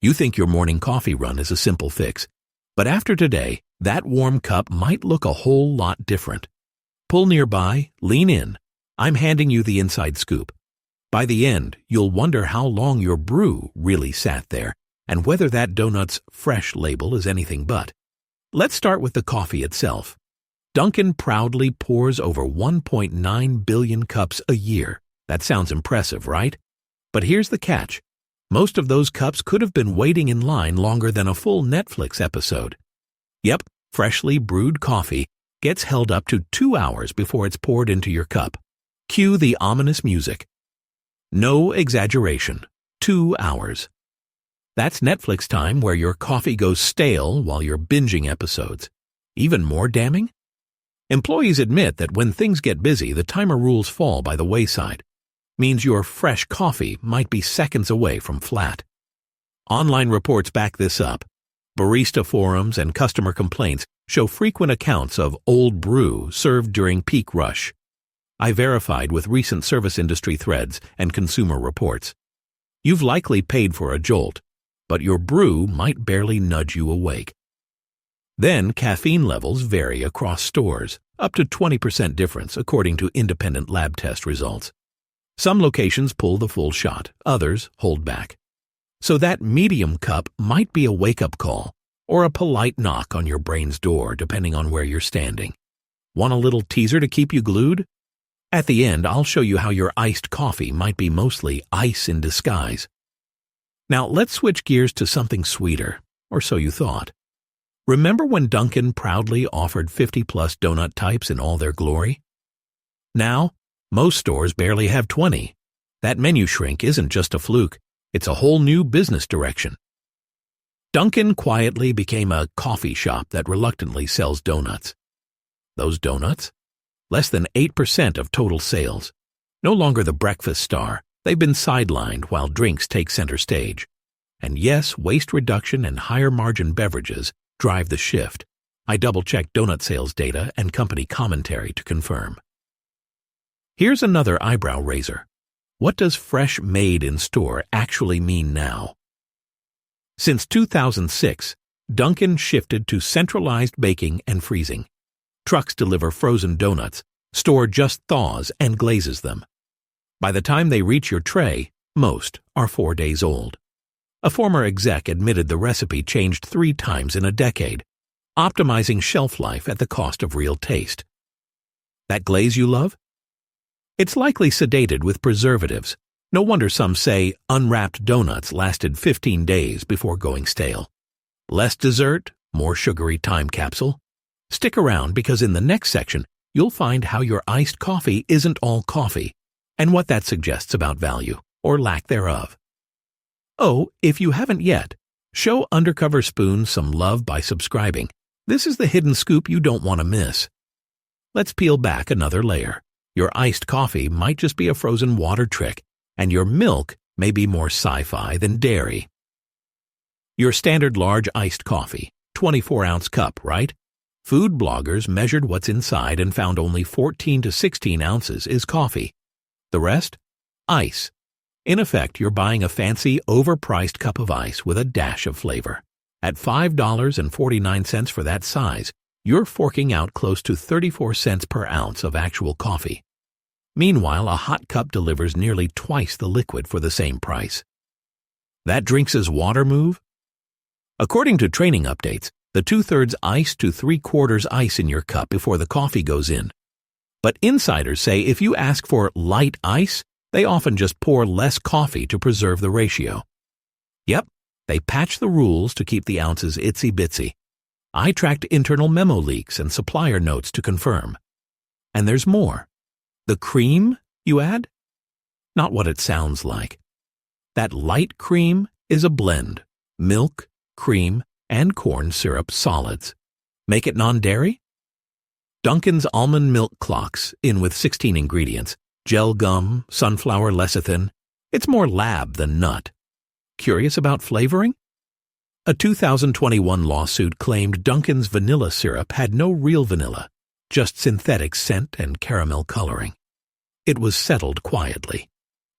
You think your morning coffee run is a simple fix, but after today, that warm cup might look a whole lot different. Pull nearby, lean in. I'm handing you the inside scoop. By the end, you'll wonder how long your brew really sat there and whether that donut's fresh label is anything but. Let's start with the coffee itself. Dunkin proudly pours over 1.9 billion cups a year. That sounds impressive, right? But here's the catch. Most of those cups could have been waiting in line longer than a full Netflix episode. Yep, freshly brewed coffee gets held up to 2 hours before it's poured into your cup. Cue the ominous music. No exaggeration. 2 hours. That's Netflix time where your coffee goes stale while you're binging episodes. Even more damning? Employees admit that when things get busy, the timer rules fall by the wayside. Means your fresh coffee might be seconds away from flat. Online reports back this up. Barista forums and customer complaints show frequent accounts of old brew served during peak rush. I verified with recent service industry threads and consumer reports. You've likely paid for a jolt, but your brew might barely nudge you awake. Then caffeine levels vary across stores, up to 20% difference according to independent lab test results. Some locations pull the full shot, others hold back. So that medium cup might be a wake-up call or a polite knock on your brain's door depending on where you're standing. Want a little teaser to keep you glued? At the end, I'll show you how your iced coffee might be mostly ice in disguise. Now let's switch gears to something sweeter, or so you thought. Remember when Dunkin proudly offered 50-plus donut types in all their glory? Now, most stores barely have 20. That menu shrink isn't just a fluke, it's a whole new business direction. Dunkin quietly became a coffee shop that reluctantly sells donuts. Those donuts? Less than 8% of total sales. No longer the breakfast star, they've been sidelined while drinks take center stage. And yes, waste reduction and higher margin beverages drive the shift. I double-checked donut sales data and company commentary to confirm. Here's another eyebrow raiser. What does fresh made in store actually mean now? Since 2006, Dunkin shifted to centralized baking and freezing. Trucks deliver frozen donuts, store just thaws and glazes them. By the time they reach your tray, most are 4 days old. A former exec admitted the recipe changed 3 times in a decade, optimizing shelf life at the cost of real taste. That glaze you love? It's likely sedated with preservatives. No wonder some say unwrapped donuts lasted 15 days before going stale. Less dessert, more sugary time capsule. Stick around because in the next section, you'll find how your iced coffee isn't all coffee and what that suggests about value, or lack thereof. Oh, if you haven't yet, show Undercover Spoon some love by subscribing. This is the hidden scoop you don't want to miss. Let's peel back another layer. Your iced coffee might just be a frozen water trick, and your milk may be more sci-fi than dairy. Your standard large iced coffee, 24-ounce cup, right? Food bloggers measured what's inside and found only 14 to 16 ounces is coffee. The rest? Ice. In effect, you're buying a fancy, overpriced cup of ice with a dash of flavor. At $5.49 for that size, you're forking out close to 34 cents per ounce of actual coffee. Meanwhile, a hot cup delivers nearly twice the liquid for the same price. That drinks as water move? According to training updates, the 2/3 ice to 3/4 ice in your cup before the coffee goes in. But insiders say if you ask for light ice, they often just pour less coffee to preserve the ratio. Yep, they patch the rules to keep the ounces itsy-bitsy. I tracked internal memo leaks and supplier notes to confirm. And there's more. The cream, you add? Not what it sounds like. That light cream is a blend. Milk, cream, and corn syrup solids. Make it non-dairy? Dunkin's almond milk clocks, in with 16 ingredients, gel gum, sunflower lecithin. It's more lab than nut. Curious about flavoring? A 2021 lawsuit claimed Dunkin's vanilla syrup had no real vanilla, just synthetic scent and caramel coloring. It was settled quietly.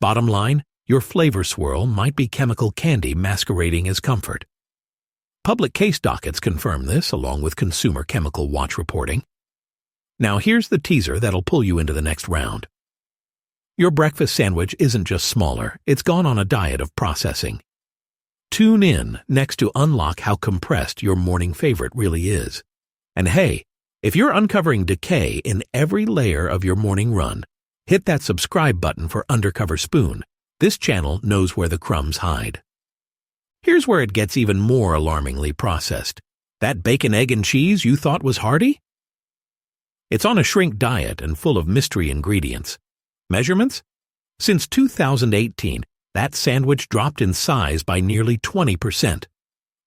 Bottom line, your flavor swirl might be chemical candy masquerading as comfort. Public case dockets confirm this, along with Consumer Chemical Watch reporting. Now here's the teaser that'll pull you into the next round. Your breakfast sandwich isn't just smaller, it's gone on a diet of processing. Tune in next to unlock how compressed your morning favorite really is. And hey, if you're uncovering decay in every layer of your morning run, hit that subscribe button for Undercover Spoon. This channel knows where the crumbs hide. Here's where it gets even more alarmingly processed. That bacon, egg, and cheese you thought was hearty? It's on a shrink diet and full of mystery ingredients. Measurements? Since 2018, that sandwich dropped in size by nearly 20%.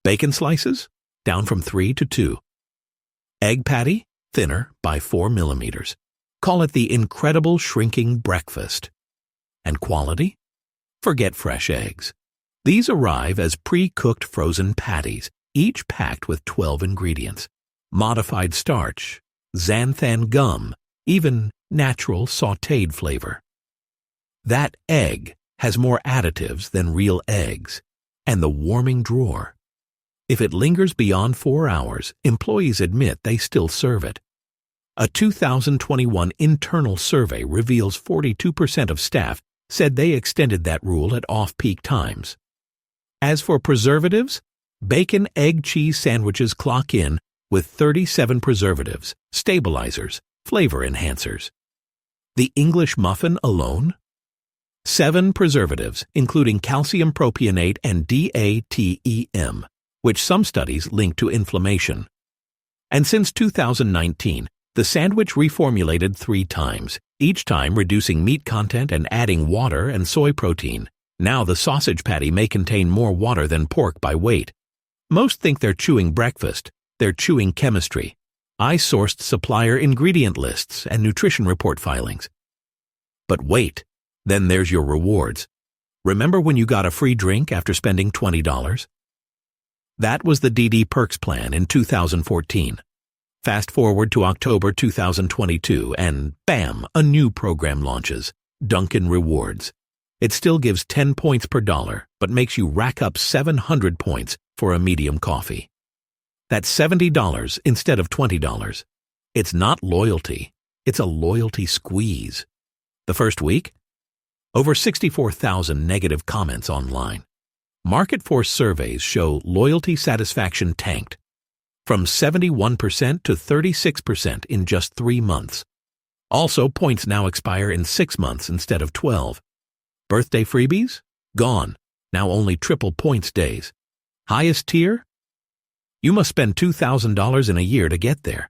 Bacon slices? Down from 3 to 2. Egg patty? Thinner by 4 millimeters. Call it the incredible shrinking breakfast. And quality? Forget fresh eggs. These arrive as pre-cooked frozen patties, each packed with 12 ingredients. Modified starch, xanthan gum, even natural sautéed flavor. That egg has more additives than real eggs. And the warming drawer. If it lingers beyond 4 hours, employees admit they still serve it. A 2021 internal survey reveals 42% of staff said they extended that rule at off-peak times. As for preservatives, bacon, egg, cheese sandwiches clock in with 37 preservatives, stabilizers, flavor enhancers. The English muffin alone? 7 preservatives, including calcium propionate and DATEM, which some studies link to inflammation. And since 2019, the sandwich reformulated 3 times, each time reducing meat content and adding water and soy protein. Now the sausage patty may contain more water than pork by weight. Most think they're chewing breakfast. They're chewing chemistry. I sourced supplier ingredient lists and nutrition report filings. But wait, then there's your rewards. Remember when you got a free drink after spending $20? That was the DD Perks plan in 2014. Fast forward to October 2022 and bam, a new program launches, Dunkin Rewards. It still gives 10 points per dollar, but makes you rack up 700 points for a medium coffee. That's $70 instead of $20. It's not loyalty, it's a loyalty squeeze. The first week? Over 64,000 negative comments online. Market force surveys show loyalty satisfaction tanked from 71% to 36% in just 3 months. Also, points now expire in 6 months instead of 12. Birthday freebies? Gone. Now only triple points days. Highest tier? You must spend $2,000 in a year to get there.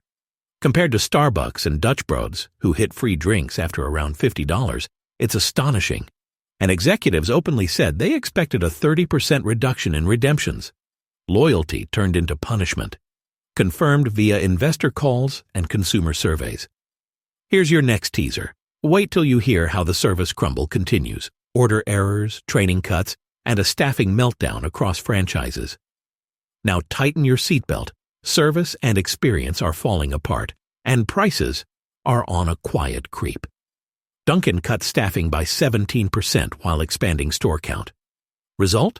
Compared to Starbucks and Dutch Bros, who hit free drinks after around $50, it's astonishing. And executives openly said they expected a 30% reduction in redemptions. Loyalty turned into punishment. Confirmed via investor calls and consumer surveys. Here's your next teaser. Wait till you hear how the service crumble continues. Order errors, training cuts, and a staffing meltdown across franchises. Now tighten your seatbelt. Service and experience are falling apart, and prices are on a quiet creep. Dunkin cut staffing by 17% while expanding store count. Result?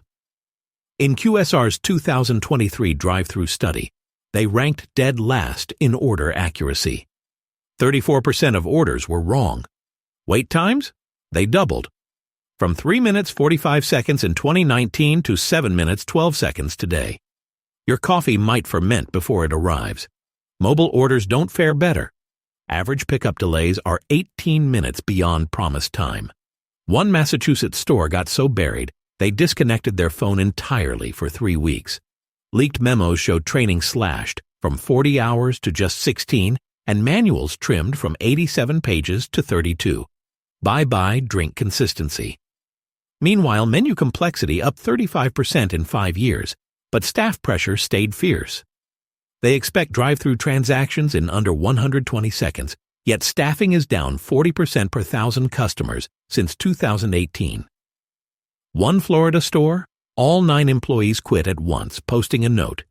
In QSR's 2023 drive-thru study, they ranked dead last in order accuracy. 34% of orders were wrong. Wait times? They doubled. From 3 minutes 45 seconds in 2019 to 7 minutes 12 seconds today. Your coffee might ferment before it arrives. Mobile orders don't fare better. Average pickup delays are 18 minutes beyond promised time. One Massachusetts store got so buried, they disconnected their phone entirely for 3 weeks. Leaked memos showed training slashed from 40 hours to just 16, and manuals trimmed from 87 pages to 32. Bye-bye drink consistency. Meanwhile, menu complexity up 35% in 5 years, but staff pressure stayed fierce. They expect drive-thru transactions in under 120 seconds, yet staffing is down 40% per 1,000 customers since 2018. One Florida store, all 9 employees quit at once, posting a note.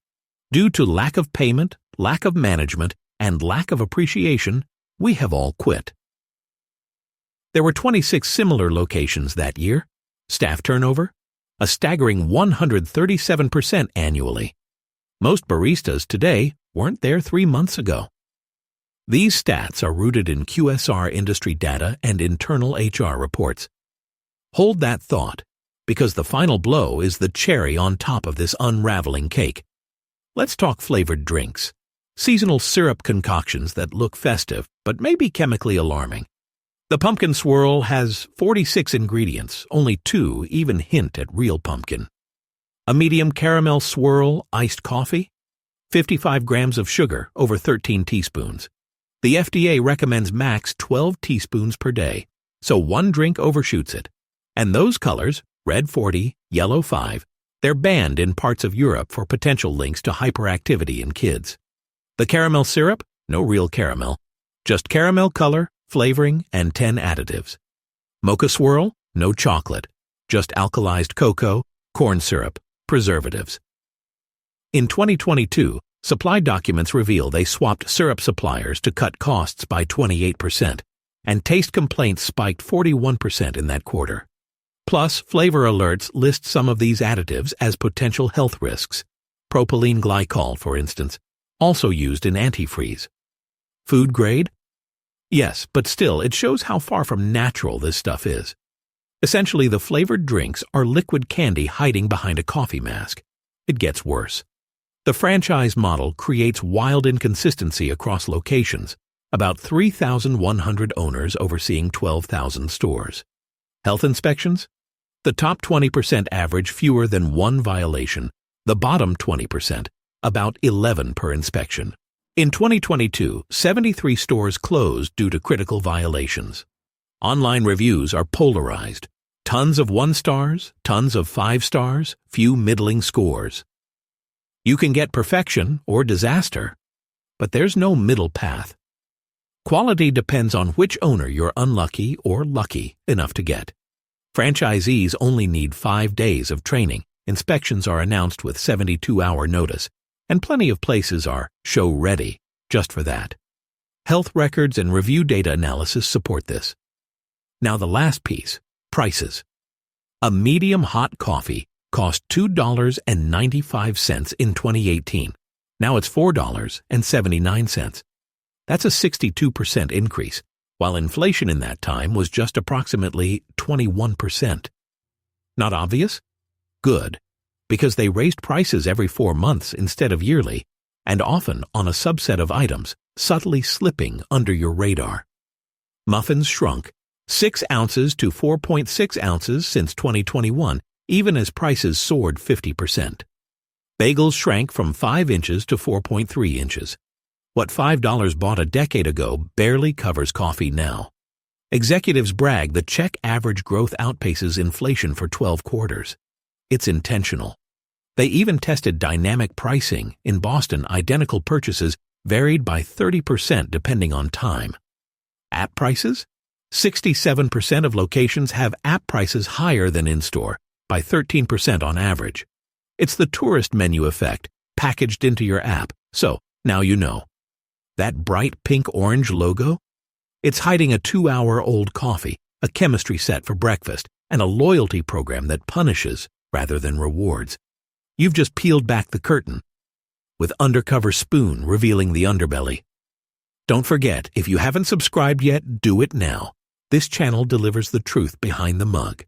Due to lack of payment, lack of management, and lack of appreciation, we have all quit. There were 26 similar locations that year. Staff turnover? A staggering 137% annually. Most baristas today weren't there 3 months ago. These stats are rooted in QSR industry data and internal HR reports. Hold that thought, because the final blow is the cherry on top of this unraveling cake. Let's talk flavored drinks. Seasonal syrup concoctions that look festive but may be chemically alarming. The pumpkin swirl has 46 ingredients, only 2 even hint at real pumpkin. A medium caramel swirl iced coffee? 55 grams of sugar, over 13 teaspoons. The FDA recommends max 12 teaspoons per day, so one drink overshoots it. And those colors, red 40, yellow 5, they're banned in parts of Europe for potential links to hyperactivity in kids. The caramel syrup? No real caramel. Just caramel color, flavoring, and 10 additives. Mocha swirl? No chocolate. Just alkalized cocoa, corn syrup, preservatives. In 2022, supply documents reveal they swapped syrup suppliers to cut costs by 28%, and taste complaints spiked 41% in that quarter. Plus, flavor alerts list some of these additives as potential health risks. Propylene glycol, for instance, also used in antifreeze. Food grade? Yes, but still, it shows how far from natural this stuff is. Essentially, the flavored drinks are liquid candy hiding behind a coffee mask. It gets worse. The franchise model creates wild inconsistency across locations, about 3,100 owners overseeing 12,000 stores. Health inspections? The top 20% average fewer than 1 violation, the bottom 20%, about 11 per inspection. In 2022, 73 stores closed due to critical violations. Online reviews are polarized. Tons of 1 stars, tons of 5 stars, few middling scores. You can get perfection or disaster, but there's no middle path. Quality depends on which owner you're unlucky or lucky enough to get. Franchisees only need 5 days of training. Inspections are announced with 72-hour notice, and plenty of places are show-ready just for that. Health records and review data analysis support this. Now the last piece, prices. A medium hot coffee cost $2.95 in 2018. Now it's $4.79. That's a 62% increase, while inflation in that time was just approximately 21%. Not obvious? Good, because they raised prices every 4 months instead of yearly, and often on a subset of items, subtly slipping under your radar. Muffins shrunk 6 ounces to 4.6 ounces since 2021, even as prices soared 50%. Bagels shrank from 5 inches to 4.3 inches. What $5 bought a decade ago barely covers coffee now. Executives brag the check average growth outpaces inflation for 12 quarters. It's intentional. They even tested dynamic pricing. In Boston, identical purchases varied by 30% depending on time. App prices? 67% of locations have app prices higher than in-store, by 13% on average. It's the tourist menu effect, packaged into your app, so now you know. That bright pink-orange logo? It's hiding a 2-hour-old coffee, a chemistry set for breakfast, and a loyalty program that punishes rather than rewards. You've just peeled back the curtain, with Undercover Spoon revealing the underbelly. Don't forget, if you haven't subscribed yet, do it now. This channel delivers the truth behind the mug.